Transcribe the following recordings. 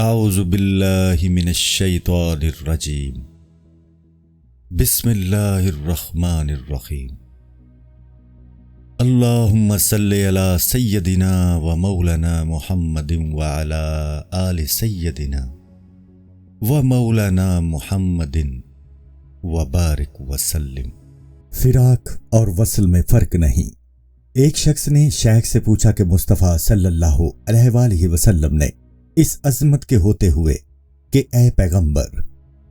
اعوذ باللہ من الشیطان الرجیم بسم اللہ الرحمن الرحیم اللہم صلی علی سیدنا و مولانا محمد وعلی آل سیدنا و مولانا محمد وبارک وسلم۔ فراق اور وصل میں فرق نہیں۔ ایک شخص نے شیخ سے پوچھا کہ مصطفیٰ صلی اللہ علیہ وآلہ وسلم نے اس عظمت کے ہوتے ہوئے کہ اے پیغمبر،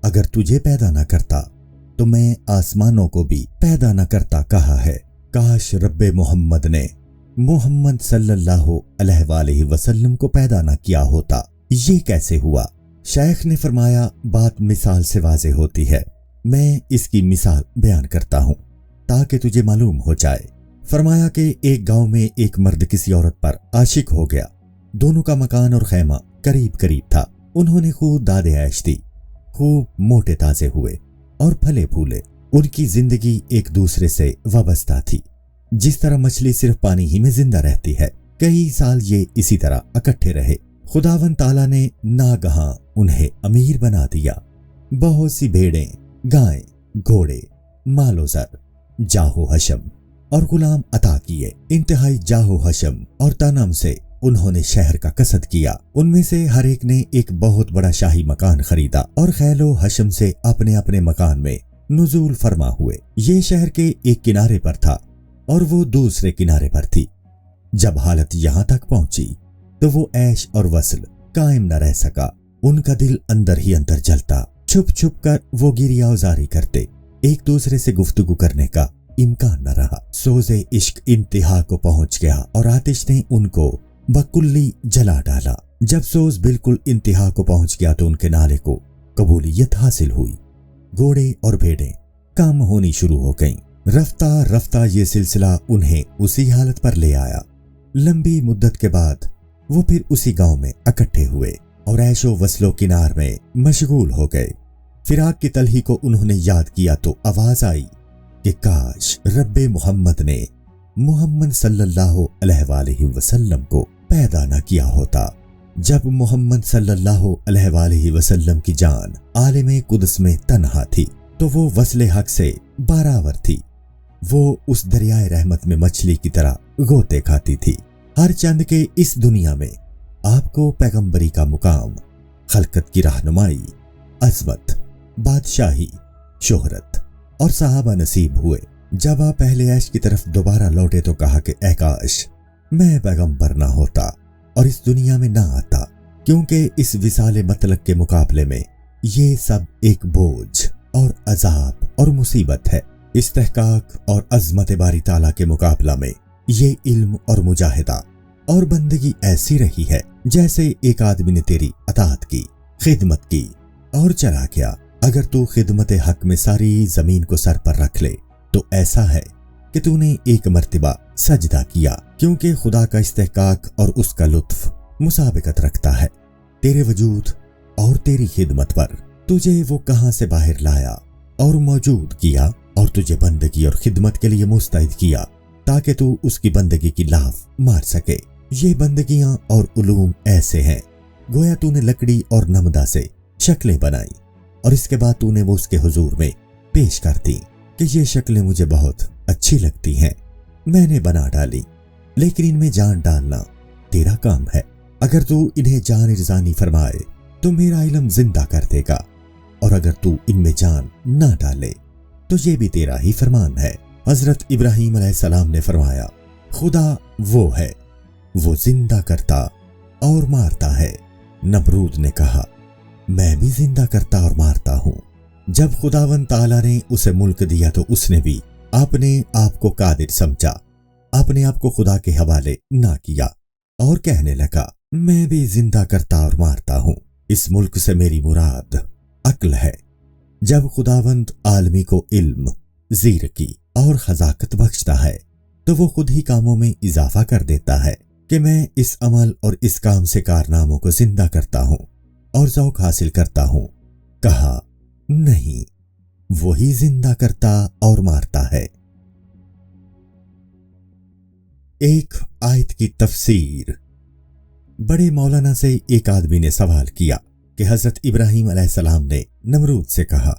اگر تجھے پیدا نہ کرتا تو میں آسمانوں کو بھی پیدا نہ کرتا کہا ہے، کاش رب محمد نے محمد صلی اللہ علیہ وآلہ وسلم کو پیدا نہ کیا ہوتا، یہ کیسے ہوا؟ شیخ نے فرمایا، بات مثال سے واضح ہوتی ہے، میں اس کی مثال بیان کرتا ہوں تاکہ تجھے معلوم ہو جائے۔ فرمایا کہ ایک گاؤں میں ایک مرد کسی عورت پر عاشق ہو گیا۔ دونوں کا مکان اور خیمہ قریب قریب تھا۔ انہوں نے خوب داد عیش دی، خوب موٹے تازے ہوئے اور پھلے پھولے۔ ان کی زندگی ایک دوسرے سے وابستہ تھی، جس طرح مچھلی صرف پانی ہی میں زندہ رہتی ہے۔ کئی سال یہ اسی طرح اکٹھے رہے۔ خداوند تعالیٰ نے ناگہاں انہیں امیر بنا دیا۔ بہت سی بھیڑیں، گائیں، گھوڑے، مال و زر، جاہ و حشم اور غلام عطا کیے۔ انتہائی جاہ و حشم اور تنم سے انہوں نے شہر کا قصد کیا۔ ان میں سے ہر ایک نے ایک بہت بڑا شاہی مکان خریدا اور خیل و حشم سے اپنے اپنے مکان میں نزول فرما ہوئے۔ یہ شہر کے ایک کنارے پر تھا اور وہ دوسرے کنارے پر تھی۔ جب حالت یہاں تک پہنچی تو وہ عیش اور وصل قائم نہ رہ سکا۔ ان کا دل اندر ہی اندر جلتا۔ چھپ چھپ کر وہ گریہ وزاری کرتے۔ ایک دوسرے سے گفتگو کرنے کا امکان نہ رہا۔ سوز عشق انتہا کو پہنچ گیا اور آتش نے ان کو بکلی جلا ڈالا۔ جب سوز بالکل انتہا کو پہنچ گیا تو ان کے نعرے کو قبولیت حاصل ہوئی۔ گھوڑے اور بھیڑیں کم ہونی شروع ہو گئیں۔ رفتہ رفتہ یہ سلسلہ انہیں اسی حالت پر لے آیا۔ لمبی مدت کے بعد وہ پھر اسی گاؤں میں اکٹھے ہوئے اور عیش و وصل و کنار میں مشغول ہو گئے۔ فراق کی تلخی کو انہوں نے یاد کیا تو آواز آئی کہ کاش رب محمد نے محمد صلی اللہ علیہ وآلہ وسلم کو پیدا نہ کیا ہوتا۔ جب محمد صلی اللہ علیہ وآلہ وسلم کی جان عالم قدس میں تنہا تھی تو وہ وصل حق سے برابر تھی۔ وہ اس دریائے رحمت میں مچھلی کی طرح غوطے کھاتی تھی۔ ہر چند کے اس دنیا میں آپ کو پیغمبری کا مقام، خلقت کی رہنمائی، عظمت، بادشاہی، شہرت اور صحابہ نصیب ہوئے۔ جب آپ پہلے عیش کی طرف دوبارہ لوٹے تو کہا کہ اے کاش میں پیغمبر نہ ہوتا اور اس دنیا میں نہ آتا، کیونکہ اس وصال مطلق کے مقابلے میں یہ سب ایک بوجھ اور عذاب اور مصیبت ہے۔ استحقاق اور عظمت باری تعالیٰ کے مقابلہ میں یہ علم اور مجاہدہ اور بندگی ایسی رہی ہے جیسے ایک آدمی نے تیری اطاعت کی، خدمت کی اور چلا گیا۔ اگر تو خدمت حق میں ساری زمین کو سر پر رکھ لے تو ایسا ہے کہ تو نے ایک مرتبہ سجدہ کیا، کیونکہ خدا کا استحقاق اور اس کا لطف مسابقت رکھتا ہے تیرے وجود اور تیری خدمت پر۔ تجھے وہ کہاں سے باہر لایا اور موجود کیا اور تجھے بندگی اور خدمت کے لیے مستعد کیا تاکہ تو اس کی بندگی کی لاف مار سکے۔ یہ بندگیاں اور علوم ایسے ہیں گویا تو نے لکڑی اور نمدہ سے شکلیں بنائی اور اس کے بعد تو نے وہ اس کے حضور میں پیش کر دی کہ یہ شکلیں مجھے بہت اچھی لگتی ہیں، میں نے بنا ڈالی، لیکن ان میں جان ڈالنا تیرا کام ہے۔ اگر تو انہیں جان ارزانی فرمائے تو میرا علم زندہ کر دے گا، اور اگر تو ان میں جان نہ ڈالے تو یہ بھی تیرا ہی فرمان ہے۔ حضرت ابراہیم علیہ السلام نے فرمایا، خدا وہ ہے، وہ زندہ کرتا اور مارتا ہے۔ نمرود نے کہا، میں بھی زندہ کرتا اور مارتا ہوں۔ جب خداوند تعالیٰ نے اسے ملک دیا تو اس نے بھی اپنے آپ کو قادر سمجھا، اپنے آپ کو خدا کے حوالے نہ کیا اور کہنے لگا، میں بھی زندہ کرتا اور مارتا ہوں۔ اس ملک سے میری مراد عقل ہے۔ جب خداوند عالمی کو علم، زیرکی اور خزاقت بخشتا ہے تو وہ خود ہی کاموں میں اضافہ کر دیتا ہے کہ میں اس عمل اور اس کام سے کارناموں کو زندہ کرتا ہوں اور ذوق حاصل کرتا ہوں۔ کہا، نہیں، وہی زندہ کرتا اور مارتا ہے۔ ایک آیت کی تفسیر۔ बड़े मौलाना से एक आदमी ने सवाल किया कि हजरत इब्राहिम अलैहिस्सलाम ने नमरूद से कहा,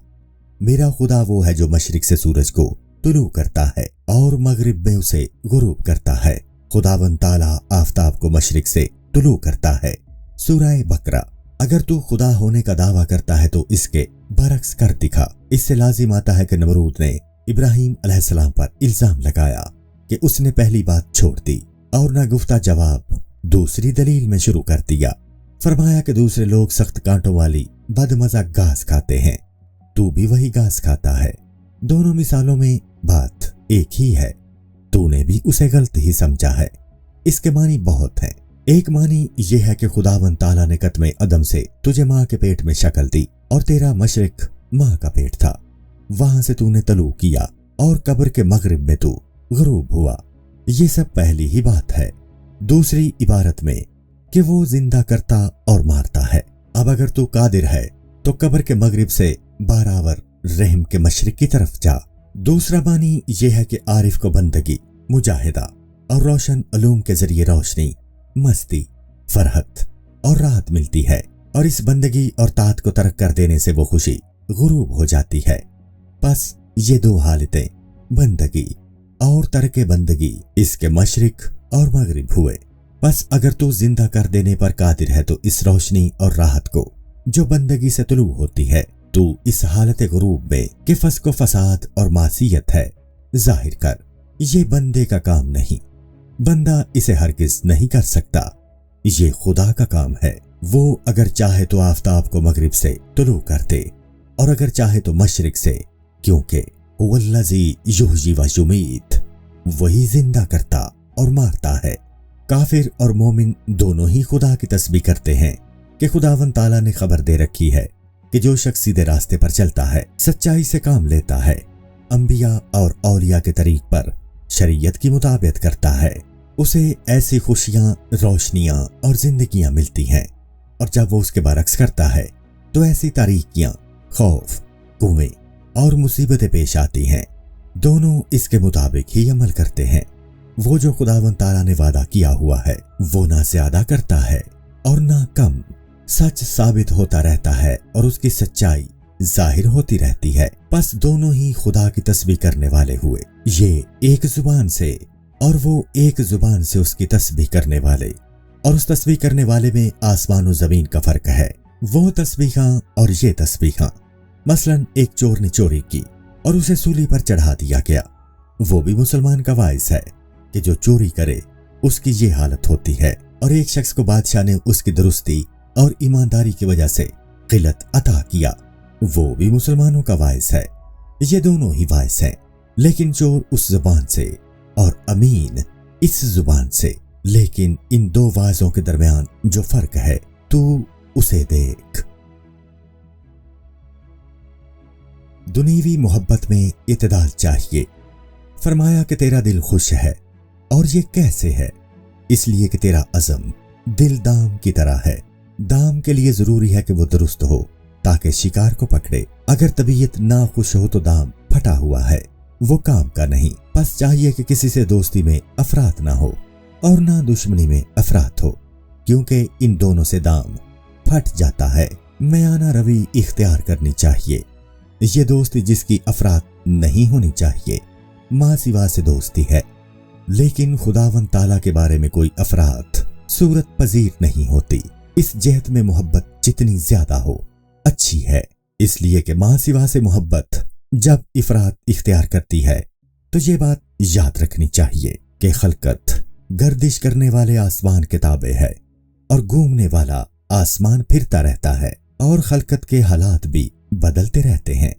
मेरा खुदा वो है जो मशरिक से सूरज को तुलू करता है और मगरिब में उसे गुरूब करता है। खुदावंद ताला आफताब को मशरिक से तुलू करता है। सूरह बकरा। अगर तू खुदा होने का दावा करता है तो इसके बरक्स कर दिखा। इससे लाजिम आता है कि नमरूद ने इब्राहिम अलैहिस्सलाम पर इल्जाम लगाया कि उसने पहली बात छोड़ दी और ना गुफ्ता जवाब दूसरी दलील में शुरू कर दिया। फरमाया कि दूसरे लोग सख्त कांटों वाली बदमजा घास खाते हैं, तू भी वही घास खाता है। दोनों मिसालों में बात एक ही है, तूने भी उसे गलत ही समझा है। इसके मानी बहुत हैं। एक मानी यह है कि खुदावंद ताला ने कत्मे अदम से तुझे माँ के पेट में शक्ल दी और तेरा मशरिक माँ का पेट था, वहां से तूने तलू किया और कब्र के मगरिब में तू गुरूब हुआ। ये सब पहली ही बात है। दूसरी इबारत में कि वो जिंदा करता और मारता है। अब अगर तू कादिर है तो कब्र के मगरिब से बारावर रहम के मशरिक की तरफ जा। दूसरा मानी यह है कि आरिफ को बंदगी, मुजाहिदा और रोशन उलूम के जरिए रोशनी, मस्ती, फरहत और राहत मिलती है और इस बंदगी और तात को तर्क कर देने से वो खुशी गुरूब हो जाती है। बस ये दो हालतें, बंदगी और तरके बंदगी, इसके मशरिक और मगरिब हुए। बस अगर तू जिंदा कर देने पर कादिर है तो इस रोशनी और राहत को जो बंदगी से तुलू होती है, तू इस हालत गुरूब में कि फस्को फसाद और मासियत है जाहिर कर। ये बंदे का काम नहीं, बंदा इसे हरगिज नहीं कर सकता, ये खुदा का काम है। वो अगर चाहे तो आफताब को मगरिब से तुलू कर दे और अगर चाहे तो मशरिक से, क्योंकि वल्लज़ी युहयी व युमीत, वही जिंदा करता और मारता है। काफिर और मोमिन दोनों ही खुदा की तस्बीह करते हैं कि खुदावंद ताला ने खबर दे रखी है कि जो शख्स सीधे रास्ते पर चलता है, सच्चाई से काम लेता है, अंबिया और औलिया के तरीक पर शरीयत की मुताबियत करता है, उसे ऐसी खुशियां, रोशनियां और जिंदगियां मिलती हैं। और जब वो उसके बरक्स करता है तो ऐसी तारीकियां, खौफ, कुएं और मुसीबतें पेश आती हैं। दोनों इसके मुताबिक ही अमल करते हैं। वो जो खुदावंद ताला ने वादा किया हुआ है वो ना ज्यादा करता है और ना कम। सच साबित होता रहता है और उसकी सच्चाई जाहिर होती रहती है। बस दोनों ही खुदा की तस्बीह करने वाले हुए। ये एक जुबान से और वो एक जुबान से उसकी तस्बीह करने वाले, और उस तस्बीह करने वाले में आसमान और जमीन का फर्क है। वो तस्बीहां और ये तस्बीहां, मसलन एक चोर ने चोरी की और उसे सूली पर चढ़ा दिया गया, वो भी मुसलमान का वाइस है कि जो चोरी करे उसकी ये हालत होती है। और एक शख्स को बादशाह ने उसकी दुरुस्ती और ईमानदारी की वजह से किल्लत अता किया, वो भी मुसलमानों का वाइस है। ये दोनों ही वाइस हैं, लेकिन चोर उस जुबान से और अमीन इस जुबान से। लेकिन इन दो वाइसों के दरमियान जो फर्क है, तू उसे देख। दुनियावी मोहब्बत में इत्तेदाल चाहिए। फरमाया कि तेरा दिल खुश है, और ये कैसे है? इसलिए कि तेरा अज़म दिल दाम की तरह है। दाम के लिए जरूरी है कि वो दुरुस्त हो ताकि शिकार को पकड़े। अगर तबीयत ना खुश हो तो दाम फटा हुआ है, वो काम का नहीं। बस चाहिए कि किसी से दोस्ती में अफरात ना हो और ना दुश्मनी में अफरात हो, क्योंकि इन दोनों से दाम फट जाता है। मयाना रवि इख्तियार करनी चाहिए। ये दोस्ती जिसकी अफरात नहीं होनी चाहिए, माँ सिवा से दोस्ती है। लेकिन खुदावंद ताला के बारे में कोई अफरात सूरत पजीर नहीं होती। इस जहत में मोहब्बत जितनी ज्यादा हो अच्छी है, इसलिए कि माँ सिवा से मोहब्बत जब इफरात इख्तियार करती है तो ये बात याद रखनी चाहिए कि खलकत गर्दिश करने वाले आसमान के ताबे है और घूमने वाला आसमान फिरता रहता है और खलकत के हालात भी बदलते रहते हैं।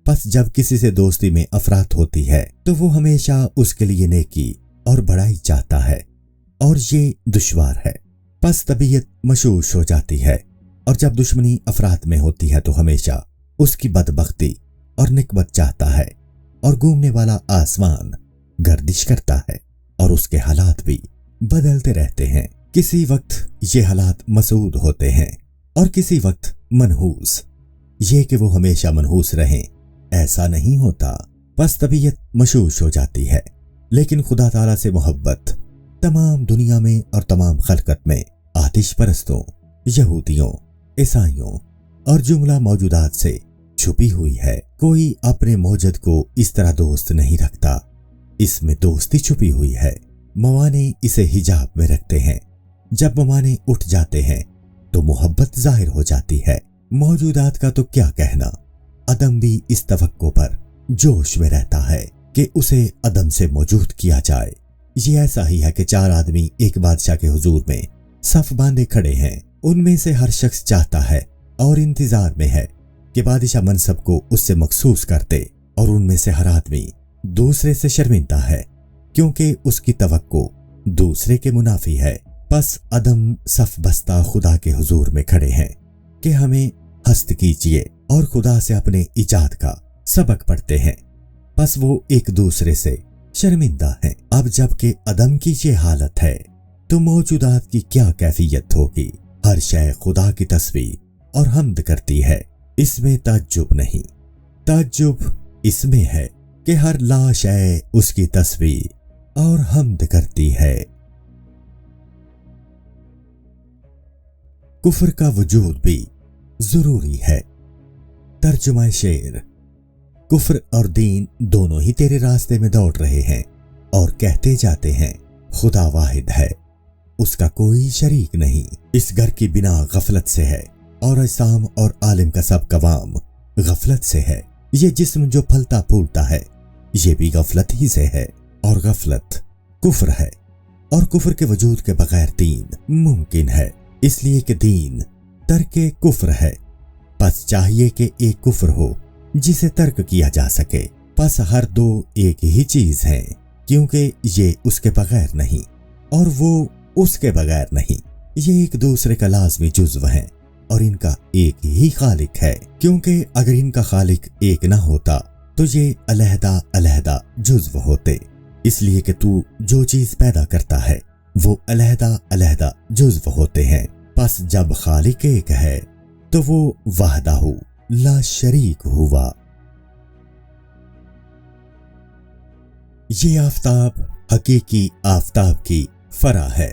बस जब किसी से दोस्ती में अफरात होती है तो वो हमेशा उसके लिए नेकी और बड़ाई चाहता है, और ये दुश्वार है। बस तबीयत मशूश हो जाती है, और जब दुश्मनी अफरात में होती है तो हमेशा उसकी बदबख्ती और निकबत चाहता है, और घूमने वाला आसमान गर्दिश करता है और उसके हालात भी बदलते रहते हैं। किसी वक्त ये हालात मसूद होते हैं और किसी वक्त मनहूस। ये कि वो हमेशा मनहूस रहें ऐसा नहीं होता। बस तबीयत मशूश हो जाती है, लेकिन खुदा ताला से मोहब्बत तमाम दुनिया में और तमाम खलकत में आतिश परस्तों, यहूदियों, ईसाइयों और जुमला मौजूदात से छुपी हुई है। कोई अपने मौजद को इस तरह दोस्त नहीं रखता, इसमें दोस्ती छुपी हुई है। मवाने इसे हिजाब में रखते हैं। जब मवाने उठ जाते हैं तो मोहब्बत जाहिर हो जाती है। मौजूदात का तो क्या कहना, अदम भी इस तवक्को पर जोश में रहता है कि उसे अदम से मौजूद किया जाए। ये ऐसा ही है कि 4 आदमी एक बादशाह के हुजूर में सफ बांधे खड़े हैं। उनमें से हर शख्स चाहता है और इंतजार में है कि बादशाह मनसब को उससे मखसूस कर दे, और उनमें से हर आदमी दूसरे से शर्मिंदा है क्योंकि उसकी तवक्को दूसरे के मुनाफी है। बस अदम सफ बस्ता खुदा के हुजूर में खड़े हैं कि हमें हस्त कीजिए, और खुदा से अपने इजाद का सबक पढ़ते हैं। बस वो एक दूसरे से शर्मिंदा हैं। अब जबकि अदम की ये हालत है तो मौजूदात की क्या कैफियत होगी। हर शय खुदा की तस्बीह और हम्द करती है, इसमें ताज्जुब नहीं। ताज्जुब इसमें है कि हर ला शय उसकी तस्बीह और हम्द करती है। कुफ्र का वजूद भी जरूरी है। तर्जुमा शेर। कुफ्र और दीन दोनों ही तेरे रास्ते में दौड़ रहे हैं और कहते जाते हैं खुदा वाहिद है, उसका कोई शरीक नहीं। इस घर की बिना गफलत से है और अजसाम और आलिम का सब कवाम गफलत से है। ये जिस्म जो फलता फूलता है ये भी गफलत ही से है, और गफलत कुफ्र है, और कुफ्र के वजूद के बगैर दीन मुमकिन है। इसलिए कि दीन तर्के कुफ्र है। बस चाहिए कि एक कुफ्र हो जिसे तर्क किया जा सके। बस हर दो एक ही चीज है, क्योंकि ये उसके बगैर नहीं और वो उसके बगैर नहीं। ये एक दूसरे का लाजमी जुज़्व है और इनका एक ही खालिक है, क्योंकि अगर इनका खालिक एक ना होता तो ये अलहदा अलहदा जुज़्व होते। इसलिए कि तू जो चीज पैदा करता है वो अलहदा अलहदा जुज़्व होते हैं। बस जब खालिक एक है तो वो वहदाहू ला शरीक हुआ। ये आफताब हकीकी आफताब की फरा है।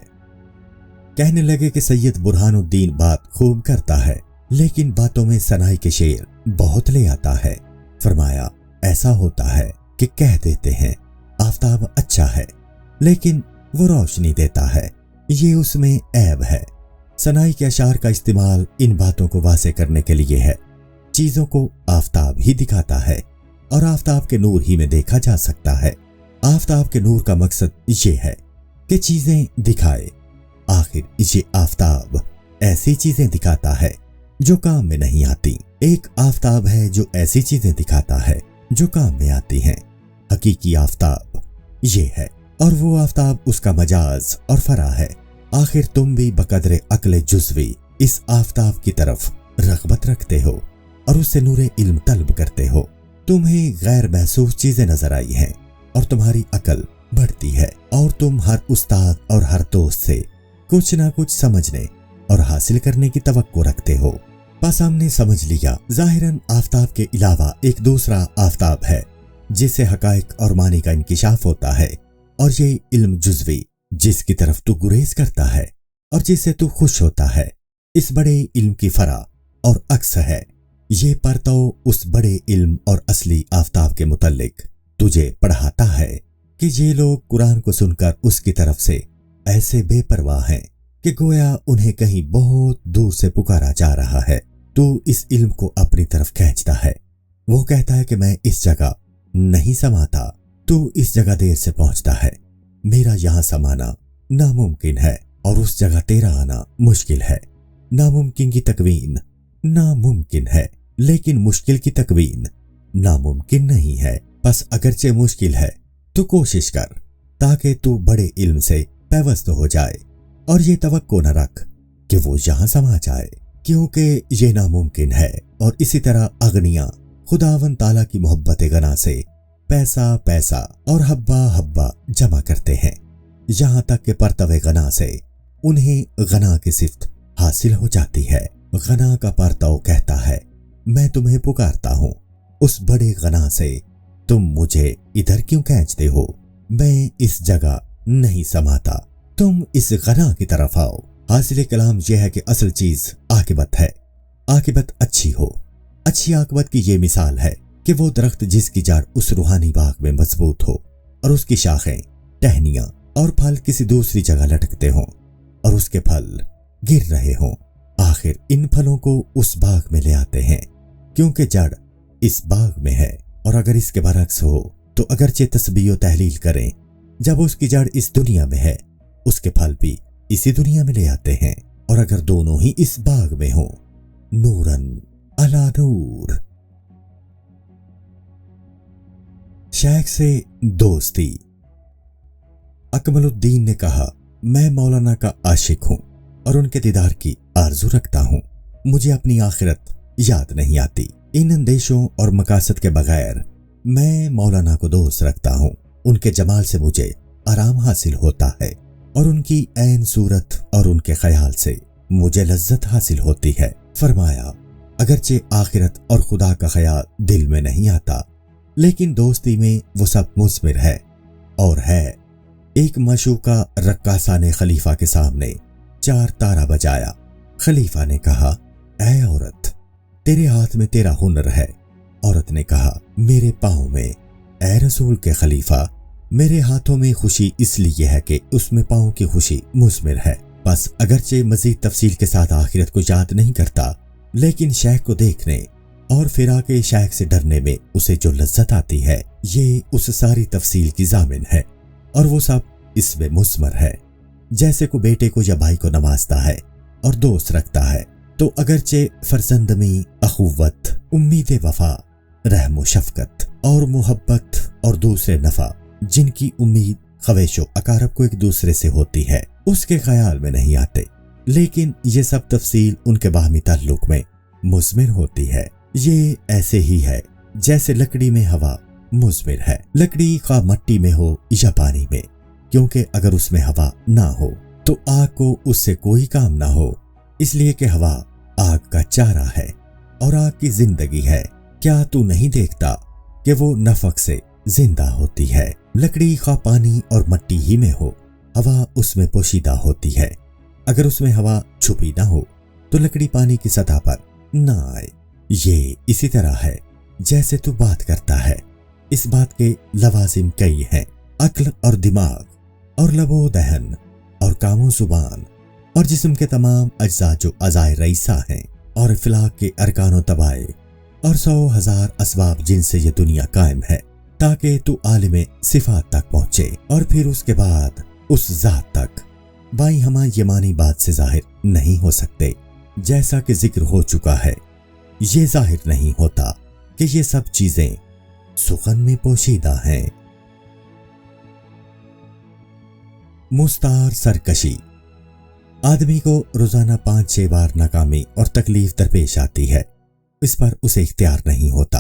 कहने लगे कि सैयद बुरहानुद्दीन बात खूब करता है, लेकिन बातों में सनाई के शेर बहुत ले आता है। फरमाया ऐसा होता है कि कह देते हैं आफताब अच्छा है, लेकिन वो रोशनी देता है, ये उसमें ऐब है। सनाई के अशार का इस्तेमाल इन बातों को वाज़ेह करने के लिए है। चीजों को आफताब ही दिखाता है और आफताब के नूर ही में देखा जा सकता है। आफताब के नूर का मकसद ये है कि चीजें दिखाए। आखिर ये आफताब ऐसी चीजें दिखाता है जो काम में नहीं आती। एक आफताब है जो ऐसी चीजें दिखाता है जो काम में आती हैं। हकीकी आफताब ये है, और वो आफताब उसका मजाज और फरा है। आखिर तुम भी बकदरे अक्ल जुज़वी इस आफताब की तरफ रग़बत रखते हो और उससे नूरे इल्म तलब करते हो। तुम्हें गैर महसूस चीजें नजर आई हैं और तुम्हारी अकल बढ़ती है, और तुम हर उस्ताद और हर दोस्त से कुछ ना कुछ समझने और हासिल करने की तवक्को रखते हो। बस हमने समझ लिया जाहिरन आफताब के अलावा एक दूसरा आफताब है जिससे हकाइक और मानी का इंकिशाफ होता है, और ये इल्म जुज़वी जिसकी तरफ तू गुरेज करता है और जिससे तू खुश होता है, इस बड़े इल्म की फरा और अक्स है। ये परतो उस बड़े इल्म और असली आफताब के मुतल्लिक तुझे पढ़ाता है कि ये लोग कुरान को सुनकर उसकी तरफ से ऐसे बेपरवाह हैं कि गोया उन्हें कहीं बहुत दूर से पुकारा जा रहा है। तू इस इल्म को अपनी तरफ खींचता है। वो कहता है कि मैं इस जगह नहीं समाता, तू इस जगह देर से पहुंचता है। मेरा यहाँ समाना नामुमकिन है और उस जगह तेरा आना मुश्किल है। नामुमकिन की तकवीन नामुमकिन है, लेकिन मुश्किल की तकवीन नामुमकिन नहीं है। बस अगरचे मुश्किल है तो कोशिश कर ताकि तू बड़े इल्म से पैवस्त हो जाए, और ये तवक्को न रख कि वो यहाँ समा जाए, क्योंकि ये नामुमकिन है। और इसी तरह अगनिया खुदावन ताला की मोहब्बत गना से पैसा पैसा और हब्बा हब्बा जमा करते हैं, यहाँ तक कि परतवे गना से उन्हें गना की सिफ्त हासिल हो जाती है। गना का परतव कहता है मैं तुम्हें पुकारता हूँ, उस बड़े गना से तुम मुझे इधर क्यों खींचते हो? मैं इस जगह नहीं समाता, तुम इस गना की तरफ आओ। حاصل کلام یہ ہے کہ اصل چیز عاقبت ہے، عاقبت اچھی ہو۔ اچھی عاقبت کی یہ مثال ہے کہ وہ درخت جس کی جڑ اس روحانی باغ میں مضبوط ہو اور اس کی شاخیں، ٹہنیاں اور پھل کسی دوسری جگہ لٹکتے ہوں اور اس کے پھل گر رہے ہوں، آخر ان پھلوں کو اس باغ میں لے آتے ہیں کیونکہ جڑ اس باغ میں ہے۔ اور اگر اس کے برعکس ہو تو اگرچہ تسبیح و تحلیل کریں، جب اس کی جڑ اس دنیا میں ہے اس کے پھل بھی اسی دنیا میں لے آتے ہیں۔ اور اگر دونوں ہی اس باغ میں ہوں، نورن علی نور۔ شیخ سے دوستی۔ اکمل الدین نے کہا، میں مولانا کا عاشق ہوں اور ان کے دیدار کی آرزو رکھتا ہوں۔ مجھے اپنی آخرت یاد نہیں آتی۔ ان اندیشوں اور مقاصد کے بغیر میں مولانا کو دوست رکھتا ہوں۔ ان کے جمال سے مجھے آرام حاصل ہوتا ہے اور ان کی عین صورت اور ان کے خیال سے مجھے لذت حاصل ہوتی ہے۔ فرمایا، اگرچہ آخرت اور خدا کا خیال دل میں نہیں آتا، لیکن دوستی میں وہ سب مثمر ہے اور ہے۔ ایک مشوقہ رقاصہ نے خلیفہ کے سامنے 4 تارا بجایا۔ خلیفہ نے کہا، اے عورت، تیرے ہاتھ میں تیرا ہنر ہے۔ عورت نے کہا، میرے پاؤں میں۔ اے رسول کے خلیفہ، میرے ہاتھوں میں خوشی اس لیے ہے کہ اس میں پاؤں کی خوشی مثمر ہے۔ بس اگرچہ مزید تفصیل کے ساتھ آخرت کو یاد نہیں کرتا، لیکن شیخ کو دیکھنے اور فراق شیخ سے ڈرنے میں اسے جو لذت آتی ہے، یہ اس ساری تفصیل کی ضامن ہے اور وہ سب اس میں مثمر ہے۔ جیسے کو بیٹے کو یا بھائی کو نوازتا ہے اور دوست رکھتا ہے، تو اگرچہ فرزندمی، اخوت، امید وفا، رحم و شفقت اور محبت اور دوسرے نفع جن کی امید خویش و اقارب کو ایک دوسرے سے ہوتی ہے اس کے خیال میں نہیں آتے، لیکن یہ سب تفصیل ان کے باہمی تعلق میں مثمر ہوتی ہے۔ یہ ایسے ہی ہے جیسے لکڑی میں ہوا مثمر ہے، لکڑی خواہ مٹی میں ہو یا پانی میں، کیونکہ اگر اس میں ہوا نہ ہو تو آگ کو اس سے کوئی کام نہ ہو، اس لیے کہ ہوا آگ کا چارہ ہے اور آگ کی زندگی ہے۔ کیا تو نہیں دیکھتا کہ وہ نفق سے زندہ ہوتی ہے؟ لکڑی خواہ پانی اور مٹی ہی میں ہو، ہوا اس میں پوشیدہ ہوتی ہے۔ اگر اس میں ہوا چھپی نہ ہو تو لکڑی پانی کی سطح پر نہ آئے۔ یہ اسی طرح ہے جیسے تو بات کرتا ہے۔ اس بات کے لوازم کئی ہیں، عقل اور دماغ اور لب و دہن اور کام و زبان اور جسم کے تمام اجزاء جو اعضائے رئیسہ ہیں اور افلاک کے ارکان و طبائع اور 100,000 اسباب جن سے یہ دنیا قائم ہے، تاکہ تو عالم صفات تک پہنچے اور پھر اس کے بعد اس ذات تک۔ بائیں ہمہ یہ معنی بات سے ظاہر نہیں ہو سکتے، جیسا کہ ذکر ہو چکا ہے۔ یہ ظاہر نہیں ہوتا کہ یہ سب چیزیں سخن میں پوشیدہ ہیں۔ مستعار سرکشی۔ آدمی کو روزانہ 5-6 بار ناکامی اور تکلیف درپیش آتی ہے، اس پر اسے اختیار نہیں ہوتا،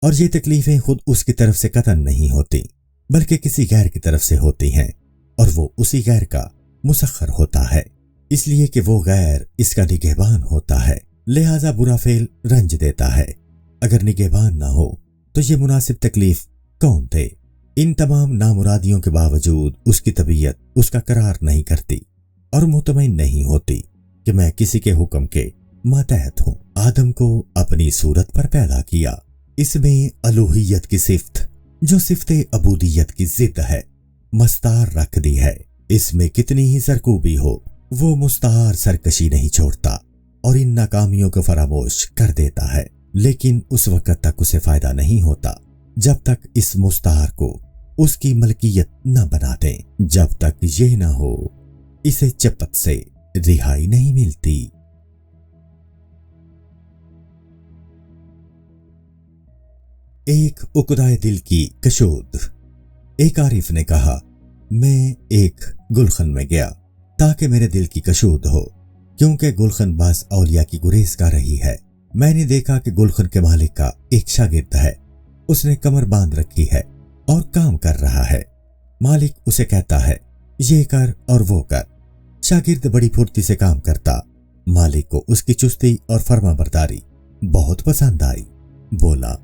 اور یہ تکلیفیں خود اس کی طرف سے قطعاً نہیں ہوتی بلکہ کسی غیر کی طرف سے ہوتی ہیں، اور وہ اسی غیر کا مسخر ہوتا ہے، اس لیے کہ وہ غیر اس کا نگہبان ہوتا ہے، لہذا برا فعل رنج دیتا ہے۔ اگر نگہبان نہ ہو تو یہ مناسب تکلیف کون دے؟ ان تمام نامرادیوں کے باوجود اس کی طبیعت اس کا قرار نہیں کرتی اور مطمئن نہیں ہوتی کہ میں کسی کے حکم کے ماتحت ہوں۔ آدم کو اپنی صورت پر پیدا کیا، اس میں الوہیت کی صفت جو صفت عبودیت کی ضد ہے مستعار رکھ دی ہے۔ اس میں کتنی ہی سرکوبی ہو، وہ مستعار سرکشی نہیں چھوڑتا اور ان ناکامیوں کو فراموش کر دیتا ہے، لیکن اس وقت تک اسے فائدہ نہیں ہوتا جب تک اس مستعار کو اس کی ملکیت نہ بنا دیں۔ جب تک یہ نہ ہو اسے چپت سے رہائی نہیں ملتی۔ ایک عقدۂ دل کی کشود۔ ایک عارف نے کہا، میں ایک گلخن میں گیا تاکہ میرے دل کی کشود ہو، کیونکہ گلخن بعض اولیاء کی گریز کر رہی ہے۔ میں نے دیکھا کہ گلخن کے مالک کا ایک شاگرد ہے، اس نے کمر باندھ رکھی ہے اور کام کر رہا ہے۔ مالک اسے کہتا ہے، یہ کر اور وہ کر۔ شاگرد بڑی پھرتی سے کام کرتا۔ مالک کو اس کی چستی اور فرما برداری بہت پسند آئی۔ بولا،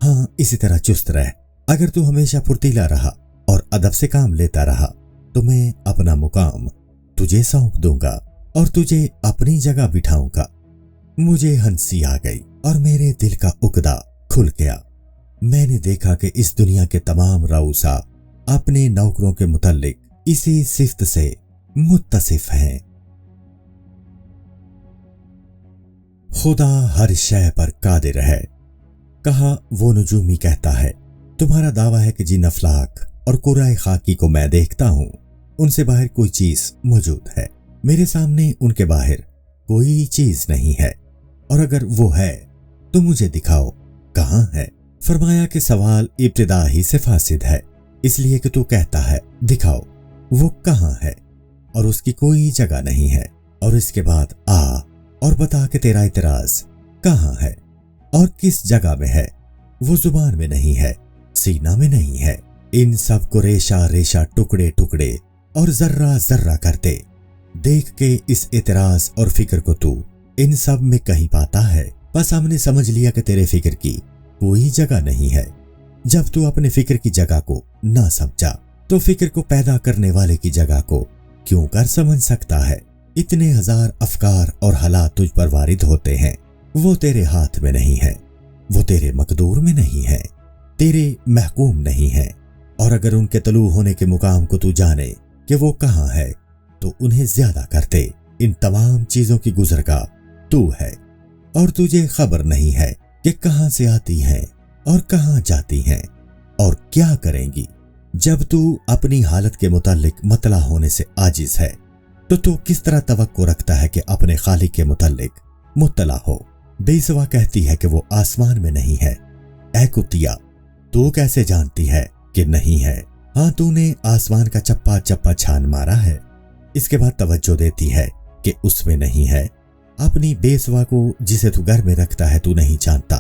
ہاں اسی طرح چست رہ، اگر تو ہمیشہ پھرتیلا رہا اور ادب سے کام لیتا رہا تو میں اپنا مقام تجھے سونپ دوں گا۔ और तुझे अपनी जगह बिठाऊंगा। मुझे हंसी आ गई और मेरे दिल का उकदा खुल गया। मैंने देखा कि इस दुनिया के तमाम रऊसा अपने नौकरों के मुतालिक इसी सिफ्त से मुत्तसिफ हैं। खुदा हर शय पर कादिर है। कहा वो नजूमी कहता है, तुम्हारा दावा है कि जिन अफलाक और कुराए खाकी को मैं देखता हूं उनसे बाहर कोई चीज मौजूद है। मेरे सामने उनके बाहर कोई चीज नहीं है, और अगर वो है तो मुझे दिखाओ कहां है। फरमाया कि सवाल इब्तिदा ही से फासिद है, इसलिए कि तू कहता है दिखाओ वो कहां है और उसकी कोई जगह नहीं है, और इसके बाद आ और बता कि तेरा इतराज कहां है और किस जगह में है। वो जुबान में नहीं है, सीना में नहीं है। इन सब को रेशा रेशा टुकड़े टुकड़े और जर्रा जर्रा करते देख के इस इतराज और फिक्र को तू इन सब में कहीं पाता है। बस हमने समझ लिया कि तेरे फिक्र की कोई जगह नहीं है। जब तू अपने फिक्र की जगह को ना समझा तो फिक्र को पैदा करने वाले की जगह को क्यों कर समझ सकता है। इतने हजार अफकार और हालात तुझ पर वारिद होते हैं, वो तेरे हाथ में नहीं है, वो तेरे मकदूर में नहीं है, तेरे महकूम नहीं है। और अगर उनके तलू होने के मुकाम को तू जाने कि वो कहां है तो उन्हें ज्यादा करते। इन तमाम चीजों की गुजरगाह तू है, और तुझे खबर नहीं है कि कहां से आती हैं और कहां जाती हैं और क्या करेंगी। जब तू अपनी हालत के मुतालिक मतला होने से आजिज है तो तू किस तरह तवक्को रखता है कि अपने खालिक के मुतालिक मुत्तला हो। बेसवा कहती है कि वो आसमान में नहीं है। ऐ कुतिया, तू कैसे जानती है कि नहीं है? हाँ, तूने आसमान का चप्पा चप्पा छान मारा है। इसके बाद तवज्जो देती है कि उसमें नहीं है। अपनी बेसवा को जिसे तू घर में रखता है तू नहीं जानता,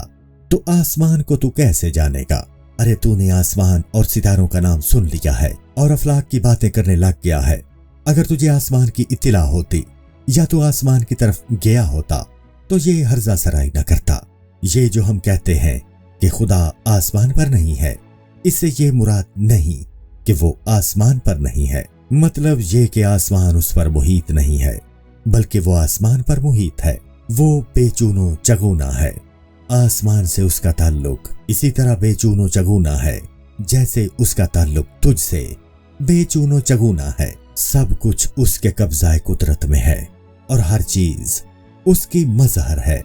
तो आसमान को तू कैसे जानेगा? अरे तूने आसमान और सितारों का नाम सुन लिया है और अफलाक की बातें करने लग गया है। अगर तुझे आसमान की इत्तिला होती या तो आसमान की तरफ गया होता तो ये हर्जा सराई न करता। ये जो हम कहते हैं कि खुदा आसमान पर नहीं है, इससे ये मुराद नहीं कि वो आसमान पर नहीं है, मतलब ये कि आसमान उस पर मुहीत नहीं है, बल्कि वो आसमान पर मुहीत है। वो बेचूनो चगूना है। आसमान से उसका ताल्लुक इसी तरह बेचूनो चगूना है जैसे उसका ताल्लुक तुझसे बेचूनो चगूना है। सब कुछ उसके कब्जाए कुदरत में है और हर चीज उसकी मजहर है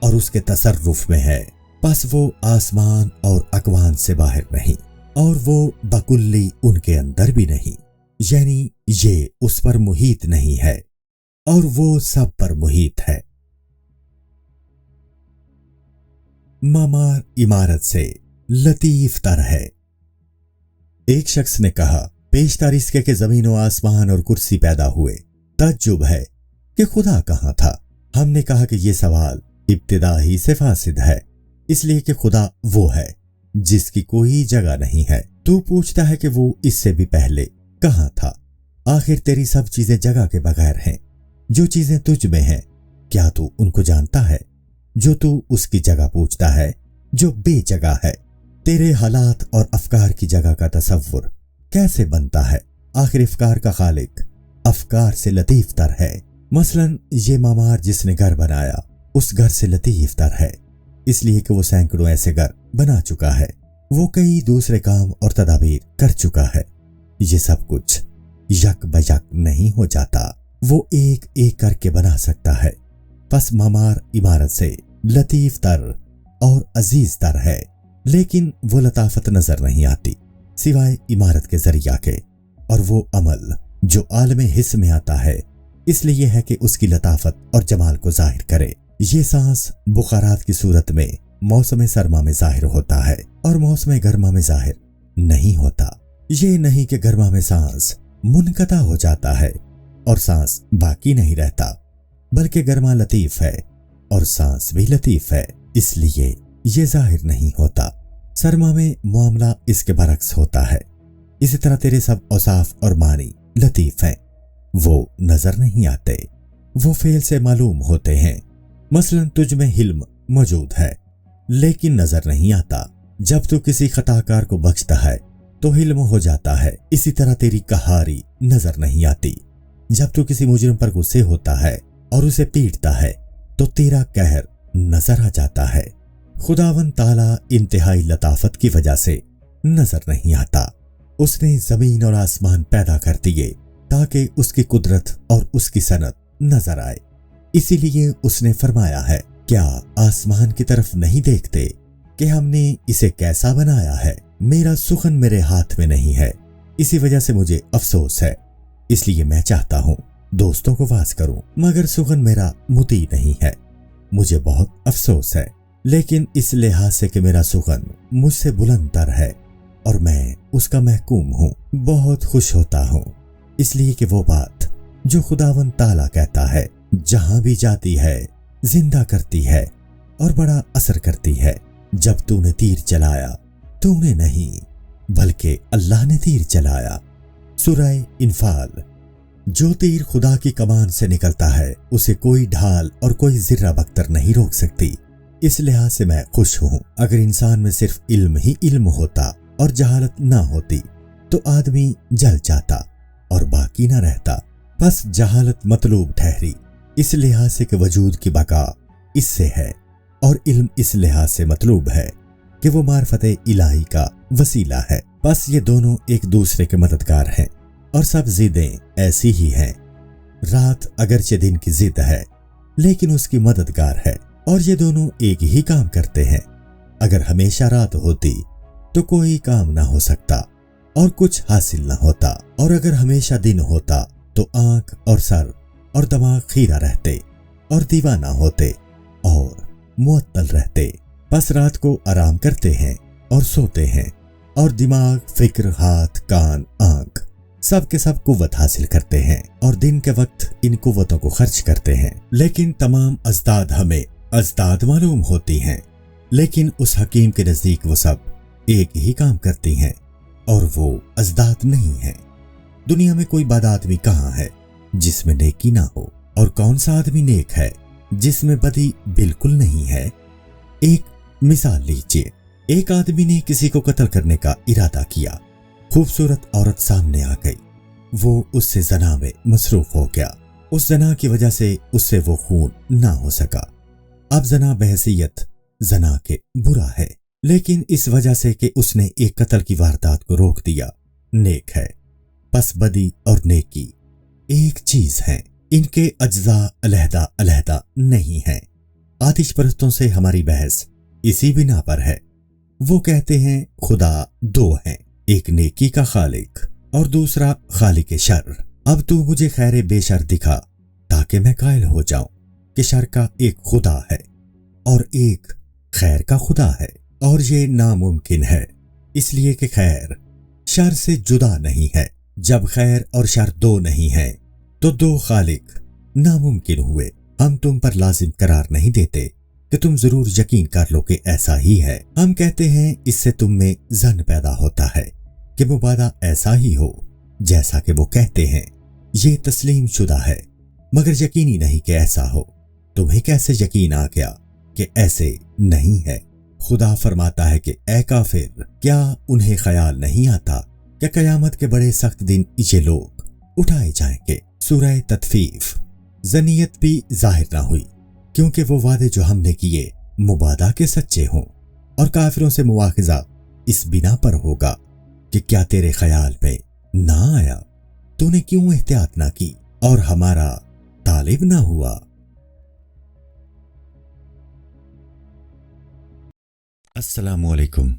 और उसके तसर्रुफ में है। बस वो आसमान और अकवान से बाहर नहीं और वो बकुल्ली उनके अंदर भी नहीं, यानी ये उस पर मुहीत नहीं है और वो सब पर मुहीत है। मामार इमारत से लतीफ तर है। एक शख्स ने कहा, पेशतर इसके कि जमीन व आसमान और कुर्सी पैदा हुए, तज्जुब है कि खुदा कहां था। हमने कहा कि यह सवाल इब्तिदा ही से फासिद है, इसलिए कि खुदा वो है जिसकी कोई जगह नहीं है। तू पूछता है कि वो इससे भी पहले कहां था। आखिर तेरी सब चीजें जगह के बगैर हैं। जो चीजें तुझ में हैं, क्या तू उनको जानता है? जो तू उसकी जगह पूछता है जो बेजगह है। तेरे हालात और अफकार की जगह का तसव्वुर कैसे बनता है? आखिर अफकार का खालिक अफकार से लतीफ तर है। मसलन ये मामार जिसने घर बनाया उस घर से लतीफ तर है, इसलिए कि वो सैकड़ों ऐसे घर बना चुका है। वो कई दूसरे काम और तदाबीर कर चुका है। ये सब कुछ यक बयक नहीं हो जाता, वो एक एक करके बना सकता है। बस मामार इमारत से लतीफ तर और अजीज तर है, लेकिन वो लताफत नजर नहीं आती सिवाय इमारत के जरिया के। और वो अमल जो आलमे हिस्स में आता है इसलिए है कि उसकी लताफत और जमाल को जाहिर करे। ये सांस बुखारात की सूरत में मौसम सरमा में जाहिर होता है और मौसम गर्मा में जाहिर नहीं होता। ये नहीं कि गर्मा में सांस मुनकता हो जाता है और सांस बाकी नहीं रहता, बल्कि गर्मा लतीफ है और सांस भी लतीफ है, इसलिए ये जाहिर नहीं होता। सरमा में मामला इसके बरक्स होता है। इसी तरह तेरे सब औसाफ और मानी लतीफ हैं, वो नजर नहीं आते, वो फेल से मालूम होते हैं। मसलन तुझ में हिल्म मौजूद है लेकिन नजर नहीं आता। जब तू किसी खताकार को बख्शता है तो हिल्म हो जाता है। इसी तरह तेरी कहारी नजर नहीं आती। जब तू किसी मुजरिम पर गुस्से होता है और उसे पीटता है तो तेरा कहर नजर आ जाता है। खुदावन ताला इंतहाई लताफत की वजह से नजर नहीं आता। उसने जमीन और आसमान पैदा कर दिए ताकि उसकी कुदरत और उसकी सनत नजर आए। इसीलिए उसने फरमाया है, क्या आसमान की तरफ नहीं देखते कि हमने इसे कैसा बनाया है? मेरा सुखन मेरे हाथ में नहीं है, इसी वजह से मुझे अफसोस है। इसलिए मैं चाहता हूँ दोस्तों को वाज करूं, मगर सुखन मेरा मुती नहीं है। मुझे बहुत अफसोस है, लेकिन इस लिहाज से कि मेरा सुखन मुझसे बुलंदतर है और मैं उसका महकूम हूँ, बहुत खुश होता हूँ। इसलिए कि वो बात जो खुदावन ताला कहता है जहां भी जाती है जिंदा करती है और बड़ा असर करती है। जब तूने तीर चलाया, तूने नहीं बल्कि अल्लाह ने तीर चलाया। सूरह इनफाल। जो तीर खुदा की कमान से निकलता है उसे कोई ढाल और कोई जिर्रा बख्तर नहीं रोक सकती। इस लिहाज से मैं खुश हूं। अगर इंसान में सिर्फ इल्म ही इल्म होता और जहालत ना होती तो आदमी जल जाता और बाकी ना रहता। बस जहालत मतलूब ठहरी इस लिहाज से कि वजूद की बका इससे है, और इल्म इस लिहाज से मतलूब है कि वो मार्फत इलाही का वसीला है। बस ये दोनों एक दूसरे के मददगार हैं और सब जिद्दें ऐसी ही हैं। रात अगरचे दिन की जिद है लेकिन उसकी मददगार है, और ये दोनों एक ही काम करते हैं। अगर हमेशा रात होती तो कोई काम ना हो सकता और कुछ हासिल ना होता, और अगर हमेशा दिन होता तो आंख और सर और दिमाग खीरा रहते और दीवाना होते और मुअत्तल रहते। बस रात को आराम करते हैं और सोते हैं, और दिमाग, फिक्र, हाथ, कान, आंख सब के सब कुव्वत हासिल करते हैं और दिन के वक्त इन कुव्वतों को खर्च करते हैं। लेकिन तमाम अजदाद हमें अजदाद मालूम होती हैं, लेकिन उस हकीम के नजदीक वो सब एक ही काम करती हैं और वो अजदाद नहीं है। दुनिया में कोई बद आदमी कहाँ है जिसमें नेकी ना हो, और कौन सा आदमी नेक है जिसमें बदी बिल्कुल नहीं है। एक मिसाल लीजिए, एक आदमी ने किसी को कत्ल करने का इरादा किया। खूबसूरत औरत सामने आ गई, वो उससे जना में मसरूफ हो गया। उस जना की वजह से उससे वो खून ना हो सका। अब जना बहैसियत जना के बुरा है, लेकिन इस वजह से कि उसने एक कत्ल की वारदात को रोक दिया नेक है। बस बदी और नेकी एक चीज है, इनके अज्जा अलहदा अलहदा नहीं है। आतिश परस्तों से हमारी बहस इसी बिना पर है। वो कहते हैं खुदा दो हैं, एक नेकी का खालिक और दूसरा खालिक शर। अब तू मुझे खैर बेशर दिखा ताकि मैं कायल हो जाऊं कि शर का एक खुदा है और एक खैर का खुदा है, और ये नामुमकिन है इसलिए कि खैर शर से जुदा नहीं है। जब खैर और शर दो नहीं है तो दो खालिक नामुमकिन हुए। हम तुम पर लाजिम करार नहीं देते कि तुम जरूर यकीन कर लो कि ऐसा ही है। हम कहते हैं इससे तुम में जन पैदा होता है कि मुबादा ऐसा ही हो जैसा कि वो कहते हैं। ये तस्लीम शुदा है मगर यकीनी नहीं कि ऐसा हो। तुम्हें कैसे यकीन आ गया कि ऐसे नहीं है? खुदा फरमाता है कि ऐ काफिर, क्या उन्हें ख्याल नहीं आता कि कयामत के बड़े सख्त दिन ये लोग उठाए जाएंगे। सूरह तत्फीफ। जनीयत भी जाहिर ना हुई क्योंकि वो वादे जो हमने किए मुबादा के सच्चे हों, और काफिरों से मुआखजा इस बिना पर होगा कि क्या तेरे ख्याल में ना आया, तूने क्यों एहतियात ना की और हमारा तालिब ना हुआ। अस्सलामुअलैकुम।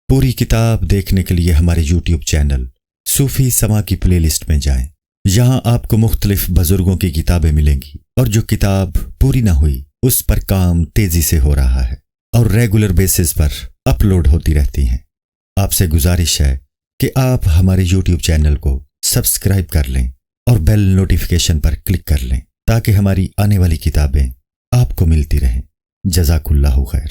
पूरी किताब देखने के लिए हमारे YouTube चैनल सूफी समा की प्लेलिस्ट में जाएं। यहाँ आपको मुख्तलिफ बुजुर्गों की किताबें मिलेंगी, और जो किताब पूरी ना हुई उस पर काम तेजी से हो रहा है और रेगुलर बेसिस पर अपलोड होती रहती हैं। आपसे गुजारिश है कि आप हमारे YouTube चैनल को सब्सक्राइब कर लें और बेल नोटिफिकेशन पर क्लिक कर लें ताकि हमारी आने वाली किताबें आपको मिलती रहें। जज़ाकुल्लाहु खैर।